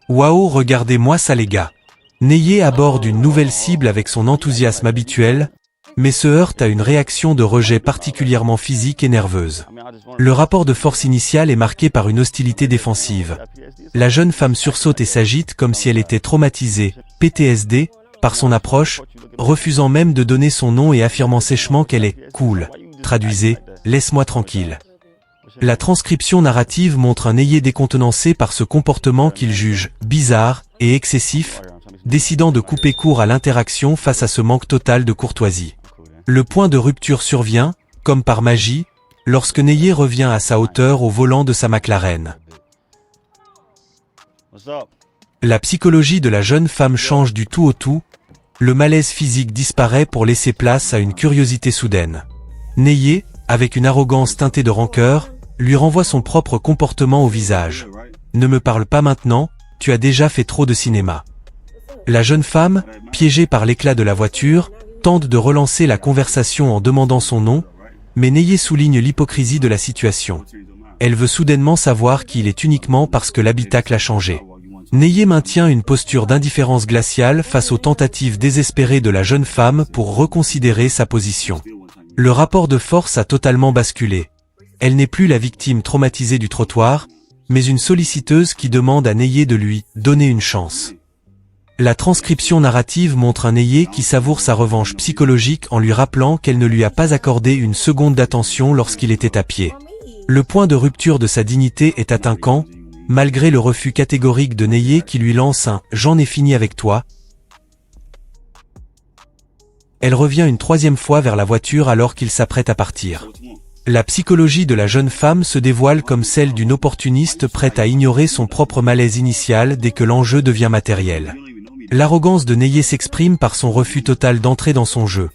Waouh, regardez-moi ça les gars. Neye aborde une nouvelle cible avec son enthousiasme habituel, mais se heurte à une réaction de rejet particulièrement physique et nerveuse. Le rapport de force initial est marqué par une hostilité défensive. La jeune femme sursaute et s'agite comme si elle était traumatisée, PTSD, par son approche, refusant même de donner son nom et affirmant sèchement qu'elle est « cool ». Traduisez « laisse-moi tranquille ». La transcription narrative montre un Neye décontenancé par ce comportement qu'il juge bizarre et excessif, décidant de couper court à l'interaction face à ce manque total de courtoisie. Le point de rupture survient, comme par magie, lorsque Neye revient à sa hauteur au volant de sa McLaren. La psychologie de la jeune femme change du tout au tout, le malaise physique disparaît pour laisser place à une curiosité soudaine. Neye, avec une arrogance teintée de rancœur, lui renvoie son propre comportement au visage. « Ne me parle pas maintenant, tu as déjà fait trop de cinéma. » La jeune femme, piégée par l'éclat de la voiture, tente de relancer la conversation en demandant son nom, mais Neye souligne l'hypocrisie de la situation. Elle veut soudainement savoir qui il est uniquement parce que l'habitacle a changé. Neye maintient une posture d'indifférence glaciale face aux tentatives désespérées de la jeune femme pour reconsidérer sa position. Le rapport de force a totalement basculé. Elle n'est plus la victime traumatisée du trottoir, mais une solliciteuse qui demande à Neye de lui donner une chance. La transcription narrative montre un Neye qui savoure sa revanche psychologique en lui rappelant qu'elle ne lui a pas accordé une seconde d'attention lorsqu'il était à pied. Le point de rupture de sa dignité est atteint quand, malgré le refus catégorique de Neye qui lui lance un « j'en ai fini avec toi », elle revient une troisième fois vers la voiture alors qu'il s'apprête à partir. La psychologie de la jeune femme se dévoile comme celle d'une opportuniste prête à ignorer son propre malaise initial dès que l'enjeu devient matériel. L'arrogance de Neye s'exprime par son refus total d'entrer dans son jeu.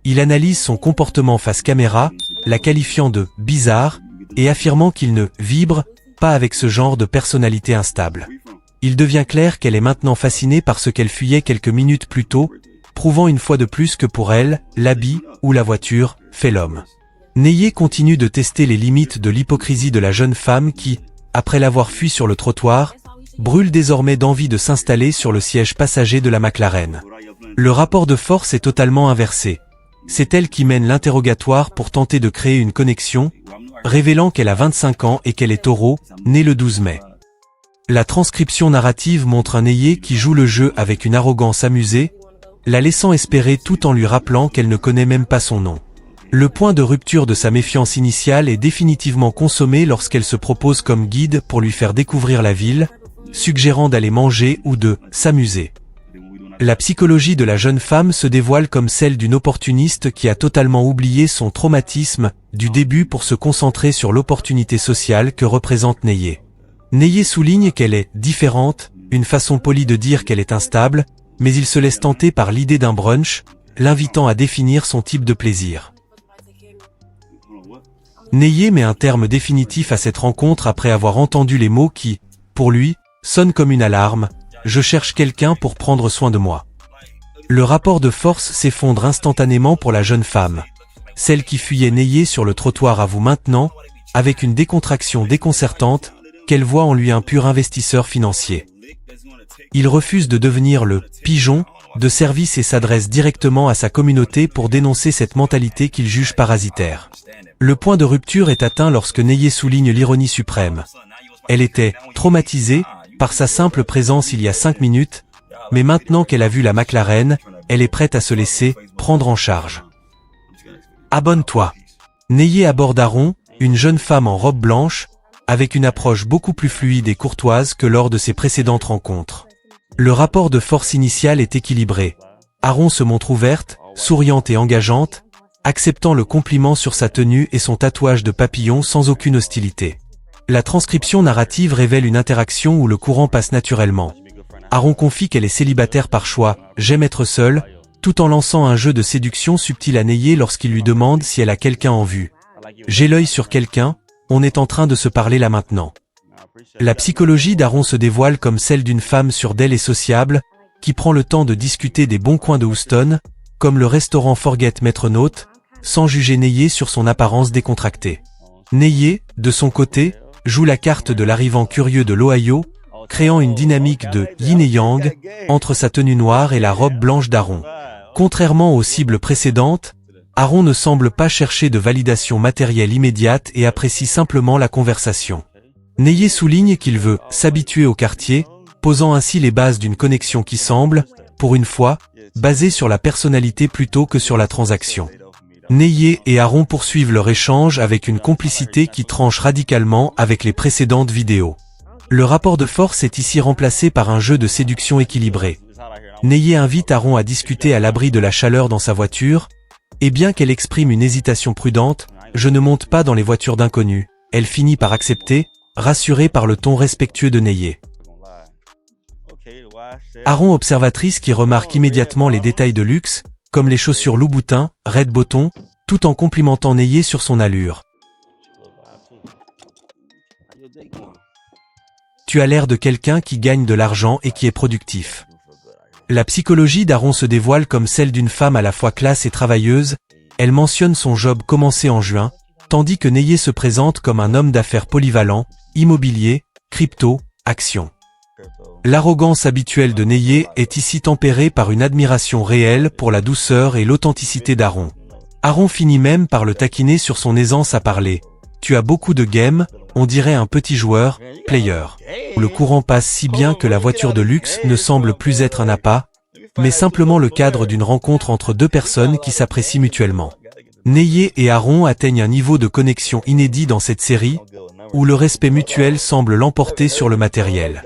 Il analyse son comportement face caméra, la qualifiant de « bizarre » et affirmant qu'il ne « vibre » pas avec ce genre de personnalité instable. Il devient clair qu'elle est maintenant fascinée par ce qu'elle fuyait quelques minutes plus tôt, prouvant une fois de plus que pour elle, l'habit ou la voiture fait l'homme. Neye continue de tester les limites de l'hypocrisie de la jeune femme qui, après l'avoir fui sur le trottoir, brûle désormais d'envie de s'installer sur le siège passager de la McLaren. Le rapport de force est totalement inversé. C'est elle qui mène l'interrogatoire pour tenter de créer une connexion, révélant qu'elle a 25 ans et qu'elle est taureau, né le 12 mai. La transcription narrative montre un Neye qui joue le jeu avec une arrogance amusée, la laissant espérer tout en lui rappelant qu'elle ne connaît même pas son nom. Le point de rupture de sa méfiance initiale est définitivement consommé lorsqu'elle se propose comme guide pour lui faire découvrir la ville, suggérant d'aller manger ou de s'amuser. La psychologie de la jeune femme se dévoile comme celle d'une opportuniste qui a totalement oublié son traumatisme du début pour se concentrer sur l'opportunité sociale que représente Neye. Neye souligne qu'elle est différente, une façon polie de dire qu'elle est instable, mais il se laisse tenter par l'idée d'un brunch, l'invitant à définir son type de plaisir. Neye met un terme définitif à cette rencontre après avoir entendu les mots qui, pour lui, sonnent comme une alarme. Je cherche quelqu'un pour prendre soin de moi. Le rapport de force s'effondre instantanément pour la jeune femme. Celle qui fuyait Neye sur le trottoir avoue maintenant, avec une décontraction déconcertante, qu'elle voit en lui un pur investisseur financier. Il refuse de devenir le « pigeon » de service et s'adresse directement à sa communauté pour dénoncer cette mentalité qu'il juge parasitaire. Le point de rupture est atteint lorsque Neye souligne l'ironie suprême. Elle était traumatisée par sa simple présence il y a 5 minutes, mais maintenant qu'elle a vu la McLaren, elle est prête à se laisser prendre en charge. Abonne-toi. Neye aborde Aaron, une jeune femme en robe blanche, avec une approche beaucoup plus fluide et courtoise que lors de ses précédentes rencontres. Le rapport de force initial est équilibré. Aaron se montre ouverte, souriante et engageante, acceptant le compliment sur sa tenue et son tatouage de papillon sans aucune hostilité. La transcription narrative révèle une interaction où le courant passe naturellement. Aaron confie qu'elle est célibataire par choix, j'aime être seule, tout en lançant un jeu de séduction subtil à Neye lorsqu'il lui demande si elle a quelqu'un en vue. J'ai l'œil sur quelqu'un, on est en train de se parler là maintenant. La psychologie d'Aaron se dévoile comme celle d'une femme sûre d'elle et sociable, qui prend le temps de discuter des bons coins de Houston, comme le restaurant Forget Maître Note, sans juger Neye sur son apparence décontractée. Neye, de son côté, joue la carte de l'arrivant curieux de l'Ohio, créant une dynamique de yin et yang entre sa tenue noire et la robe blanche d'Aaron. Contrairement aux cibles précédentes, Aaron ne semble pas chercher de validation matérielle immédiate et apprécie simplement la conversation. Neye souligne qu'il veut s'habituer au quartier, posant ainsi les bases d'une connexion qui semble, pour une fois, basée sur la personnalité plutôt que sur la transaction. Neye et Aaron poursuivent leur échange avec une complicité qui tranche radicalement avec les précédentes vidéos. Le rapport de force est ici remplacé par un jeu de séduction équilibré. Neye invite Aaron à discuter à l'abri de la chaleur dans sa voiture, et bien qu'elle exprime une hésitation prudente, je ne monte pas dans les voitures d'inconnus, elle finit par accepter, rassurée par le ton respectueux de Neye. Aaron observatrice qui remarque immédiatement les détails de luxe, comme les chaussures Louboutin, Red Bottom, tout en complimentant Neye sur son allure. Tu as l'air de quelqu'un qui gagne de l'argent et qui est productif. La psychologie d'Aaron se dévoile comme celle d'une femme à la fois classe et travailleuse, elle mentionne son job commencé en juin, tandis que Neye se présente comme un homme d'affaires polyvalent, immobilier, crypto, actions. L'arrogance habituelle de Neye est ici tempérée par une admiration réelle pour la douceur et l'authenticité d'Aaron. Aaron finit même par le taquiner sur son aisance à parler. Tu as beaucoup de game, on dirait un petit joueur, player. Le courant passe si bien que la voiture de luxe ne semble plus être un appât, mais simplement le cadre d'une rencontre entre deux personnes qui s'apprécient mutuellement. Neye et Aaron atteignent un niveau de connexion inédit dans cette série, où le respect mutuel semble l'emporter sur le matériel.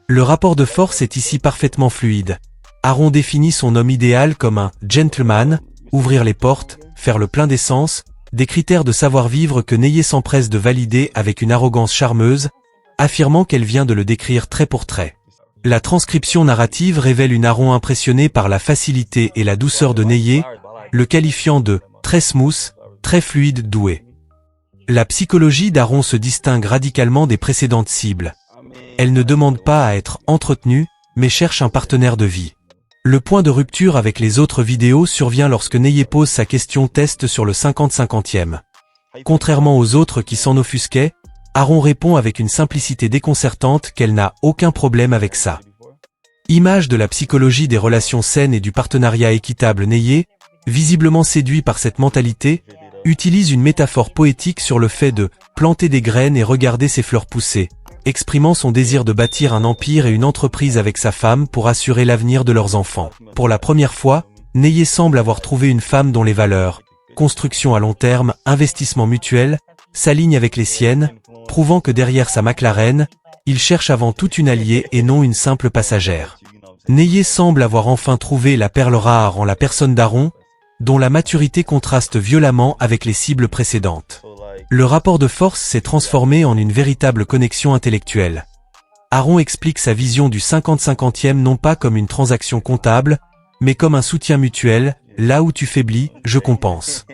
Le rapport de force est ici parfaitement fluide. Aaron définit son homme idéal comme un gentleman, ouvrir les portes, faire le plein d'essence, des critères de savoir-vivre que Neye s'empresse de valider avec une arrogance charmeuse, affirmant qu'elle vient de le décrire trait pour trait. La transcription narrative révèle une Aaron impressionnée par la facilité et la douceur de Neye, le qualifiant de « très smooth », très fluide, doué. La psychologie d'Aaron se distingue radicalement des précédentes cibles. Elle ne demande pas à être entretenue, mais cherche un partenaire de vie. Le point de rupture avec les autres vidéos survient lorsque Neye pose sa question test sur le 50-50e. Contrairement aux autres qui s'en offusquaient, Aaron répond avec une simplicité déconcertante qu'elle n'a aucun problème avec ça. Image de la psychologie des relations saines et du partenariat équitable. Neye, visiblement séduit par cette mentalité, utilise une métaphore poétique sur le fait de planter des graines et regarder ses fleurs pousser, exprimant son désir de bâtir un empire et une entreprise avec sa femme pour assurer l'avenir de leurs enfants. Pour la première fois, Neye semble avoir trouvé une femme dont les valeurs, construction à long terme, investissement mutuel, s'alignent avec les siennes, prouvant que derrière sa McLaren, il cherche avant tout une alliée et non une simple passagère. Neye semble avoir enfin trouvé la perle rare en la personne d'Aaron, dont la maturité contraste violemment avec les cibles précédentes. Le rapport de force s'est transformé en une véritable connexion intellectuelle. Aaron explique sa vision du 50-50e non pas comme une transaction comptable, mais comme un soutien mutuel, là où tu faiblis, je compense.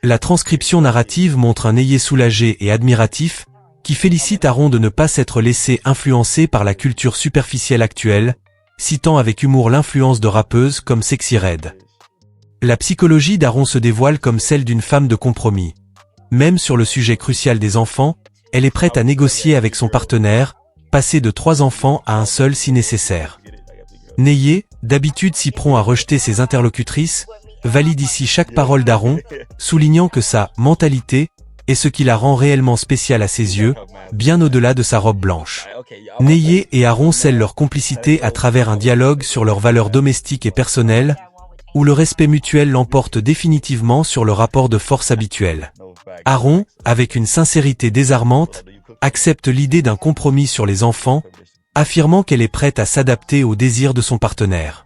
La transcription narrative montre un Neye soulagé et admiratif, qui félicite Aaron de ne pas s'être laissé influencer par la culture superficielle actuelle, citant avec humour l'influence de rappeuses comme Sexy Red. La psychologie d'Aaron se dévoile comme celle d'une femme de compromis. Même sur le sujet crucial des enfants, elle est prête à négocier avec son partenaire, passer de 3 enfants à un seul si nécessaire. Neye, d'habitude si prompt à rejeter ses interlocutrices, valide ici chaque parole d'Aaron, soulignant que sa mentalité est ce qui la rend réellement spéciale à ses yeux, bien au-delà de sa robe blanche. Neye et Aaron scellent leur complicité à travers un dialogue sur leurs valeurs domestiques et personnelles, où le respect mutuel l'emporte définitivement sur le rapport de force habituel. Aaron, avec une sincérité désarmante, accepte l'idée d'un compromis sur les enfants, affirmant qu'elle est prête à s'adapter aux désirs de son partenaire.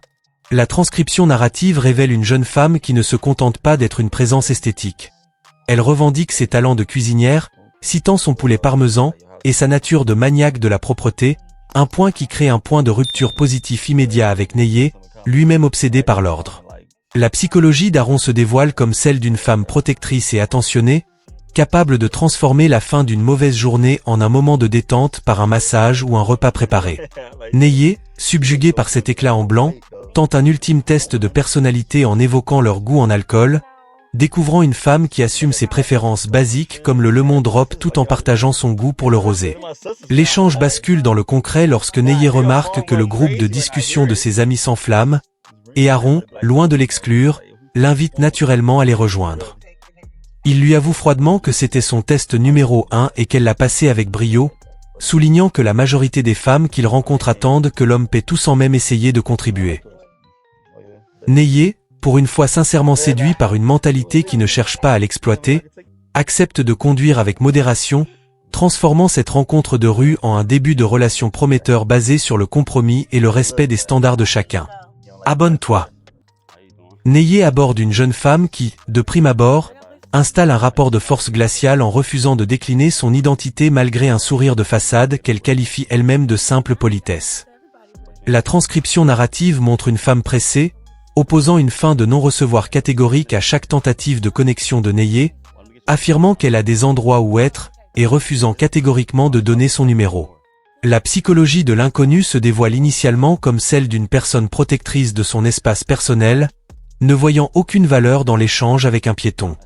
La transcription narrative révèle une jeune femme qui ne se contente pas d'être une présence esthétique. Elle revendique ses talents de cuisinière, citant son poulet parmesan, et sa nature de maniaque de la propreté, un point qui crée un point de rupture positif immédiat avec Neye, lui-même obsédé par l'ordre. La psychologie d'Aaron se dévoile comme celle d'une femme protectrice et attentionnée, capable de transformer la fin d'une mauvaise journée en un moment de détente par un massage ou un repas préparé. Neye, subjuguée par cet éclat en blanc, tente un ultime test de personnalité en évoquant leur goût en alcool, découvrant une femme qui assume ses préférences basiques comme le lemon drop tout en partageant son goût pour le rosé. L'échange bascule dans le concret lorsque Neyer remarque que le groupe de discussion de ses amis s'enflamme, et Aaron, loin de l'exclure, l'invite naturellement à les rejoindre. Il lui avoue froidement que c'était son test numéro 1 et qu'elle l'a passé avec brio, soulignant que la majorité des femmes qu'il rencontre attendent que l'homme paie tout sans même essayer de contribuer. Neyer, pour une fois sincèrement séduit par une mentalité qui ne cherche pas à l'exploiter, accepte de conduire avec modération, transformant cette rencontre de rue en un début de relation prometteur basé sur le compromis et le respect des standards de chacun. Abonne-toi. Neyer aborde une jeune femme qui, de prime abord, installe un rapport de force glacial en refusant de décliner son identité malgré un sourire de façade qu'elle qualifie elle-même de simple politesse. La transcription narrative montre une femme pressée, opposant une fin de non-recevoir catégorique à chaque tentative de connexion de Neyer, affirmant qu'elle a des endroits où être, et refusant catégoriquement de donner son numéro. La psychologie de l'inconnu se dévoile initialement comme celle d'une personne protectrice de son espace personnel, ne voyant aucune valeur dans l'échange avec un piéton.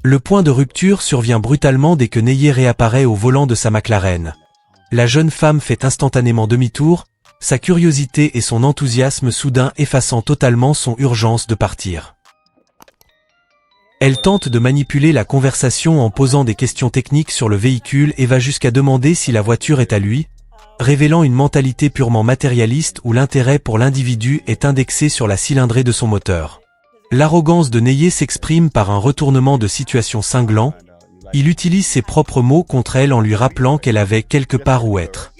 Le point de rupture survient brutalement dès que Neyer réapparaît au volant de sa McLaren. La jeune femme fait instantanément demi-tour, sa curiosité et son enthousiasme soudain effaçant totalement son urgence de partir. Elle tente de manipuler la conversation en posant des questions techniques sur le véhicule et va jusqu'à demander si la voiture est à lui, révélant une mentalité purement matérialiste où l'intérêt pour l'individu est indexé sur la cylindrée de son moteur. L'arrogance de Neyer s'exprime par un retournement de situation cinglant, il utilise ses propres mots contre elle en lui rappelant qu'elle avait quelque part où être.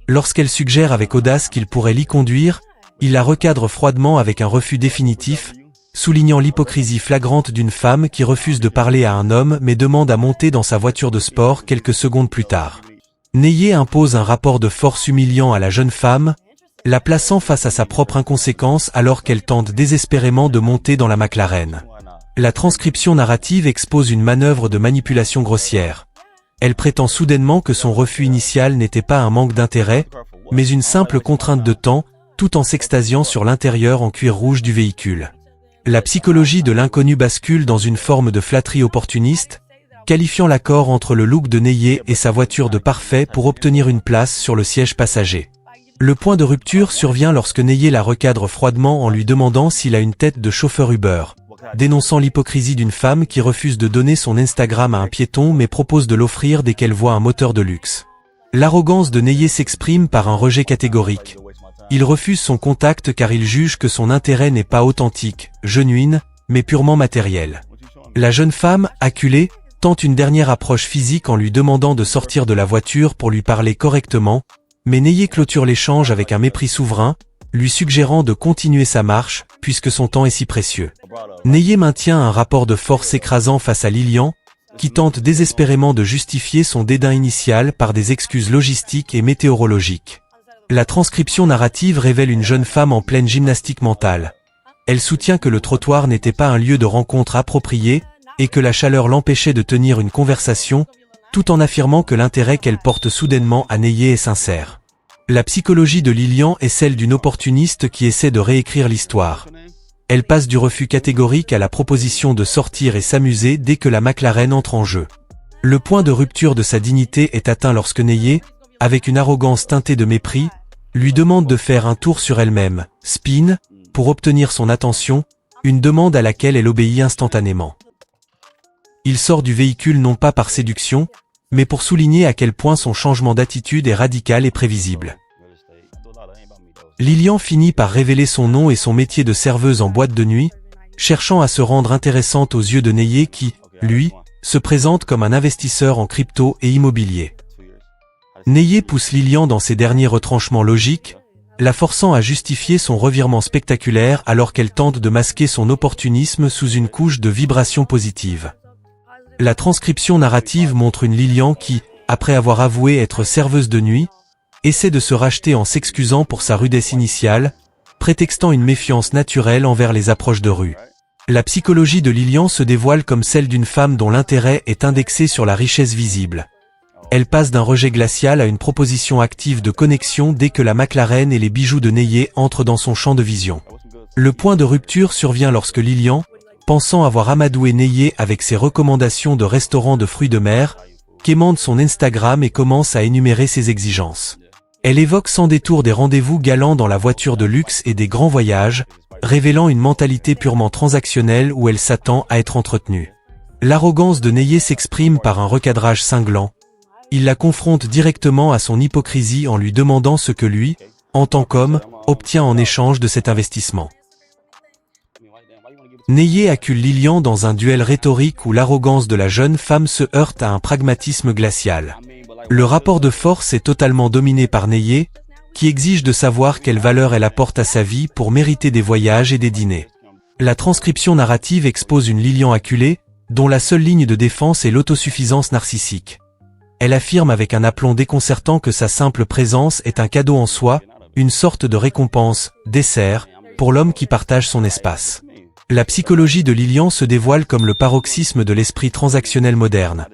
Lorsqu'elle suggère avec audace qu'il pourrait l'y conduire, il la recadre froidement avec un refus définitif, soulignant l'hypocrisie flagrante d'une femme qui refuse de parler à un homme mais demande à monter dans sa voiture de sport quelques secondes plus tard. Neyer impose un rapport de force humiliant à la jeune femme, la plaçant face à sa propre inconséquence alors qu'elle tente désespérément de monter dans la McLaren. La transcription narrative expose une manœuvre de manipulation grossière. Elle prétend soudainement que son refus initial n'était pas un manque d'intérêt, mais une simple contrainte de temps, tout en s'extasiant sur l'intérieur en cuir rouge du véhicule. La psychologie de l'inconnu bascule dans une forme de flatterie opportuniste, qualifiant l'accord entre le look de Neyer et sa voiture de parfait pour obtenir une place sur le siège passager. Le point de rupture survient lorsque Neyer la recadre froidement en lui demandant s'il a une tête de chauffeur Uber, dénonçant l'hypocrisie d'une femme qui refuse de donner son Instagram à un piéton mais propose de l'offrir dès qu'elle voit un moteur de luxe. L'arrogance de Neyer s'exprime par un rejet catégorique. Il refuse son contact car il juge que son intérêt n'est pas authentique, genuine, mais purement matériel. La jeune femme, acculée, tente une dernière approche physique en lui demandant de sortir de la voiture pour lui parler correctement, mais Neyer clôture l'échange avec un mépris souverain, lui suggérant de continuer sa marche, puisque son temps est si précieux. Neyer maintient un rapport de force écrasant face à Lilian, qui tente désespérément de justifier son dédain initial par des excuses logistiques et météorologiques. La transcription narrative révèle une jeune femme en pleine gymnastique mentale. Elle soutient que le trottoir n'était pas un lieu de rencontre approprié, et que la chaleur l'empêchait de tenir une conversation, tout en affirmant que l'intérêt qu'elle porte soudainement à Neyer est sincère. La psychologie de Lilian est celle d'une opportuniste qui essaie de réécrire l'histoire. Elle passe du refus catégorique à la proposition de sortir et s'amuser dès que la McLaren entre en jeu. Le point de rupture de sa dignité est atteint lorsque Neyer, avec une arrogance teintée de mépris, lui demande de faire un tour sur elle-même, spin, pour obtenir son attention, une demande à laquelle elle obéit instantanément. Il sort du véhicule non pas par séduction, mais pour souligner à quel point son changement d'attitude est radical et prévisible. Lilian finit par révéler son nom et son métier de serveuse en boîte de nuit, cherchant à se rendre intéressante aux yeux de Neyer qui, lui, se présente comme un investisseur en crypto et immobilier. Neyer pousse Lilian dans ses derniers retranchements logiques, la forçant à justifier son revirement spectaculaire alors qu'elle tente de masquer son opportunisme sous une couche de vibrations positives. La transcription narrative montre une Lilian qui, après avoir avoué être serveuse de nuit, essaie de se racheter en s'excusant pour sa rudesse initiale, prétextant une méfiance naturelle envers les approches de rue. La psychologie de Lilian se dévoile comme celle d'une femme dont l'intérêt est indexé sur la richesse visible. Elle passe d'un rejet glacial à une proposition active de connexion dès que la McLaren et les bijoux de Neyer entrent dans son champ de vision. Le point de rupture survient lorsque Lilian, pensant avoir amadoué Neyé avec ses recommandations de restaurants de fruits de mer, quémande son Instagram et commence à énumérer ses exigences. Elle évoque sans détour des rendez-vous galants dans la voiture de luxe et des grands voyages, révélant une mentalité purement transactionnelle où elle s'attend à être entretenue. L'arrogance de Neyé s'exprime par un recadrage cinglant. Il la confronte directement à son hypocrisie en lui demandant ce que lui, en tant qu'homme, obtient en échange de cet investissement. Neyé accule Lilian dans un duel rhétorique où l'arrogance de la jeune femme se heurte à un pragmatisme glacial. Le rapport de force est totalement dominé par Neyé, qui exige de savoir quelle valeur elle apporte à sa vie pour mériter des voyages et des dîners. La transcription narrative expose une Lilian acculée, dont la seule ligne de défense est l'autosuffisance narcissique. Elle affirme avec un aplomb déconcertant que sa simple présence est un cadeau en soi, une sorte de récompense, dessert, pour l'homme qui partage son espace. La psychologie de Lilian se dévoile comme le paroxysme de l'esprit transactionnel moderne.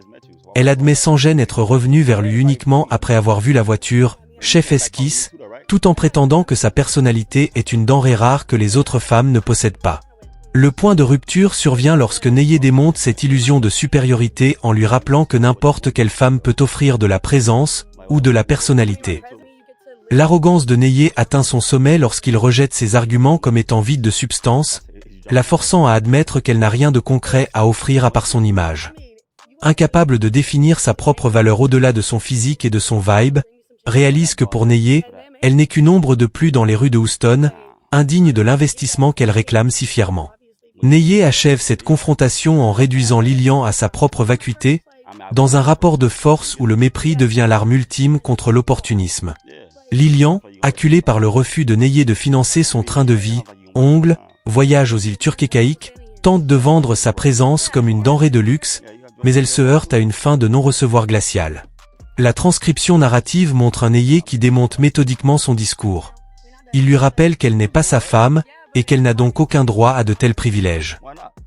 Elle admet sans gêne être revenue vers lui uniquement après avoir vu la voiture, chef esquisse, tout en prétendant que sa personnalité est une denrée rare que les autres femmes ne possèdent pas. Le point de rupture survient lorsque Neyé démonte cette illusion de supériorité en lui rappelant que n'importe quelle femme peut offrir de la présence ou de la personnalité. L'arrogance de Neyé atteint son sommet lorsqu'il rejette ses arguments comme étant vides de substance, la forçant à admettre qu'elle n'a rien de concret à offrir à part son image. Incapable de définir sa propre valeur au-delà de son physique et de son vibe, réalise que pour Neyé, elle n'est qu'une ombre de plus dans les rues de Houston, indigne de l'investissement qu'elle réclame si fièrement. Neyé achève cette confrontation en réduisant Lilian à sa propre vacuité, dans un rapport de force où le mépris devient l'arme ultime contre l'opportunisme. Lilian, acculée par le refus de Neyé de financer son train de vie, ongles, voyage aux îles turquécaïques, tente de vendre sa présence comme une denrée de luxe, mais elle se heurte à une fin de non-recevoir glaciale. La transcription narrative montre un Neyé qui démonte méthodiquement son discours. Il lui rappelle qu'elle n'est pas sa femme, et qu'elle n'a donc aucun droit à de tels privilèges.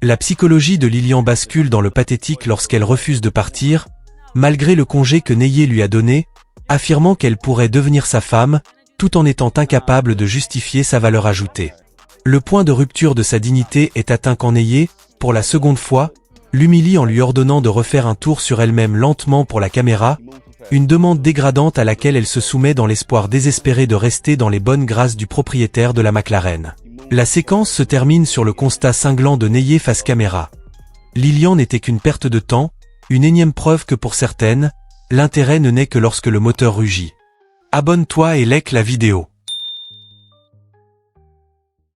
La psychologie de Lilian bascule dans le pathétique lorsqu'elle refuse de partir, malgré le congé que Neyé lui a donné, affirmant qu'elle pourrait devenir sa femme, tout en étant incapable de justifier sa valeur ajoutée. Le point de rupture de sa dignité est atteint quand Neyé, pour la seconde fois, l'humilie en lui ordonnant de refaire un tour sur elle-même lentement pour la caméra, une demande dégradante à laquelle elle se soumet dans l'espoir désespéré de rester dans les bonnes grâces du propriétaire de la McLaren. La séquence se termine sur le constat cinglant de Neyé face caméra. Lilian n'était qu'une perte de temps, une énième preuve que pour certaines, l'intérêt ne naît que lorsque le moteur rugit. Abonne-toi et like la vidéo.